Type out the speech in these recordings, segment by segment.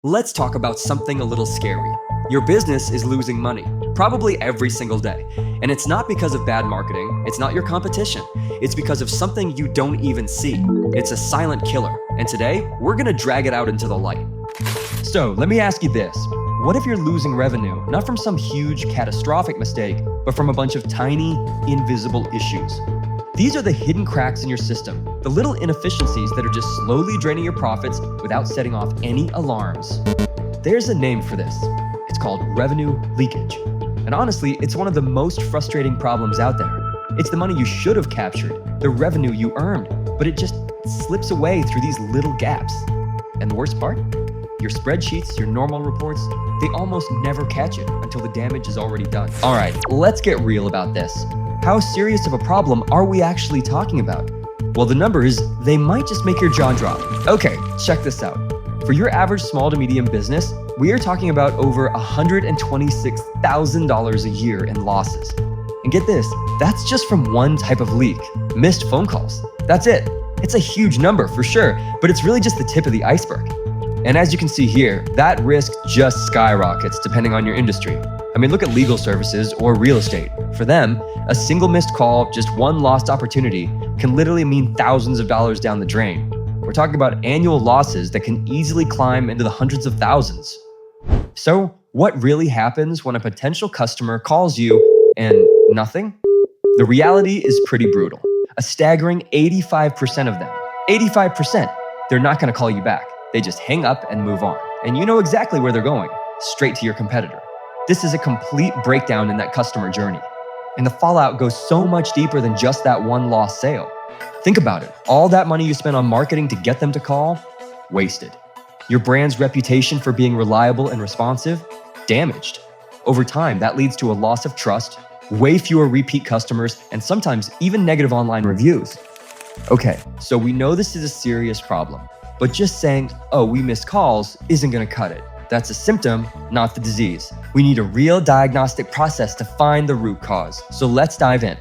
Let's talk about something a little scary. Your business is losing money, probably every single day. And it's not because of bad marketing, it's not your competition. It's because of something you don't even see. It's a silent killer. And today, we're gonna drag it out into the light. So let me ask you this. What if you're losing revenue, not from some huge catastrophic mistake, but from a bunch of tiny, invisible issues? These are the hidden cracks in your system, the little inefficiencies that are just slowly draining your profits without setting off any alarms. There's a name for this. It's called revenue leakage. And honestly, it's one of the most frustrating problems out there. It's the money you should have captured, the revenue you earned, but it just slips away through these little gaps. And the worst part? Your spreadsheets, your normal reports, they almost never catch it until the damage is already done. All right, let's get real about this. How serious of a problem are we actually talking about? Well, the numbers, they might just make your jaw drop. Okay, check this out. For your average small to medium business, we are talking about over $126,000 a year in losses. And get this, that's just from one type of leak, missed phone calls. That's it. It's a huge number for sure, but it's really just the tip of the iceberg. And as you can see here, that risk just skyrockets depending on your industry. I mean, look at legal services or real estate. For them, a single missed call, just one lost opportunity, can literally mean thousands of dollars down the drain. We're talking about annual losses that can easily climb into the hundreds of thousands. So, what really happens when a potential customer calls you and nothing? The reality is pretty brutal. A staggering 85% of them, 85%, they're not gonna call you back. They just hang up and move on. And you know exactly where they're going, straight to your competitor. This is a complete breakdown in that customer journey. And the fallout goes so much deeper than just that one lost sale. Think about it. All that money you spent on marketing to get them to call, wasted. Your brand's reputation for being reliable and responsive, damaged. Over time, that leads to a loss of trust, way fewer repeat customers, and sometimes even negative online reviews. Okay, so we know this is a serious problem, but just saying, oh, we missed calls isn't gonna cut it. That's a symptom, not the disease. We need a real diagnostic process to find the root cause. So let's dive in.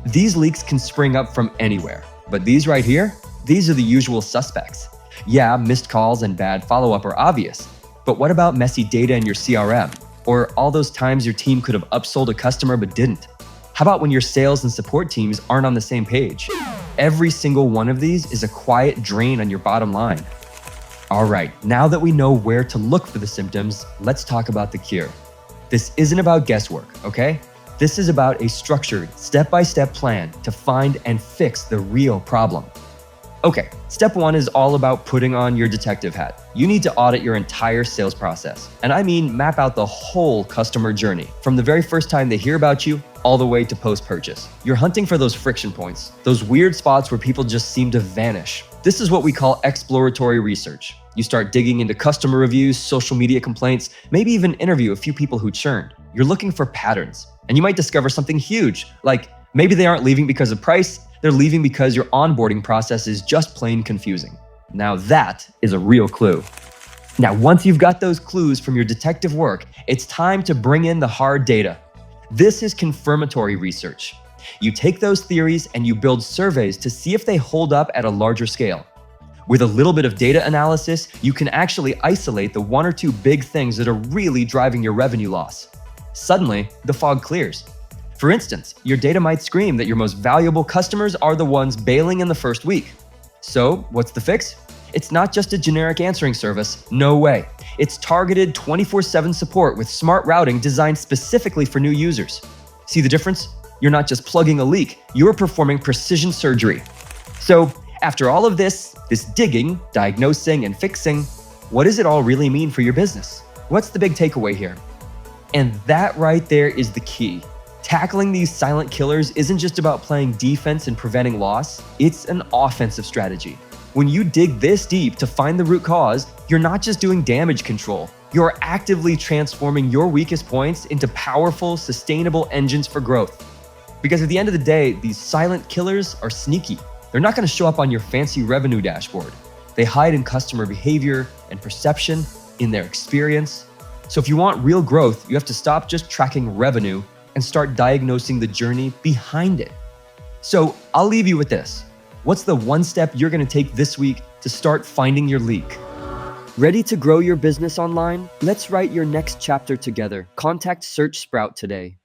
These leaks can spring up from anywhere, but these right here, these are the usual suspects. Yeah, missed calls and bad follow-up are obvious, but what about messy data in your CRM? Or all those times your team could have upsold a customer but didn't? How about when your sales and support teams aren't on the same page? Every single one of these is a quiet drain on your bottom line. All right, now that we know where to look for the symptoms, let's talk about the cure. This isn't about guesswork, okay? This is about a structured, step-by-step plan to find and fix the real problem. Okay, step one is all about putting on your detective hat. You need to audit your entire sales process. And I mean map out the whole customer journey, from the very first time they hear about you, all the way to post-purchase. You're hunting for those friction points, those weird spots where people just seem to vanish. This is what we call exploratory research. You start digging into customer reviews, social media complaints, maybe even interview a few people who churned. You're looking for patterns, and you might discover something huge, like maybe they aren't leaving because of price, they're leaving because your onboarding process is just plain confusing. Now that is a real clue. Now, once you've got those clues from your detective work, it's time to bring in the hard data. This is confirmatory research. You take those theories and you build surveys to see if they hold up at a larger scale. With a little bit of data analysis, you can actually isolate the one or two big things that are really driving your revenue loss. Suddenly, the fog clears. For instance, your data might scream that your most valuable customers are the ones bailing in the first week. So, what's the fix? It's not just a generic answering service, no way. It's targeted 24/7 support with smart routing designed specifically for new users. See the difference? You're not just plugging a leak, you're performing precision surgery. So, after all of this digging, diagnosing, and fixing, what does it all really mean for your business? What's the big takeaway here? And that right there is the key. Tackling these silent killers isn't just about playing defense and preventing loss, it's an offensive strategy. When you dig this deep to find the root cause, you're not just doing damage control, you're actively transforming your weakest points into powerful, sustainable engines for growth. Because at the end of the day, these silent killers are sneaky. They're not gonna show up on your fancy revenue dashboard. They hide in customer behavior and perception, in their experience. So if you want real growth, you have to stop just tracking revenue and start diagnosing the journey behind it. So I'll leave you with this. What's the one step you're gonna take this week to start finding your leak? Ready to grow your business online? Let's write your next chapter together. Contact Search Sprout today.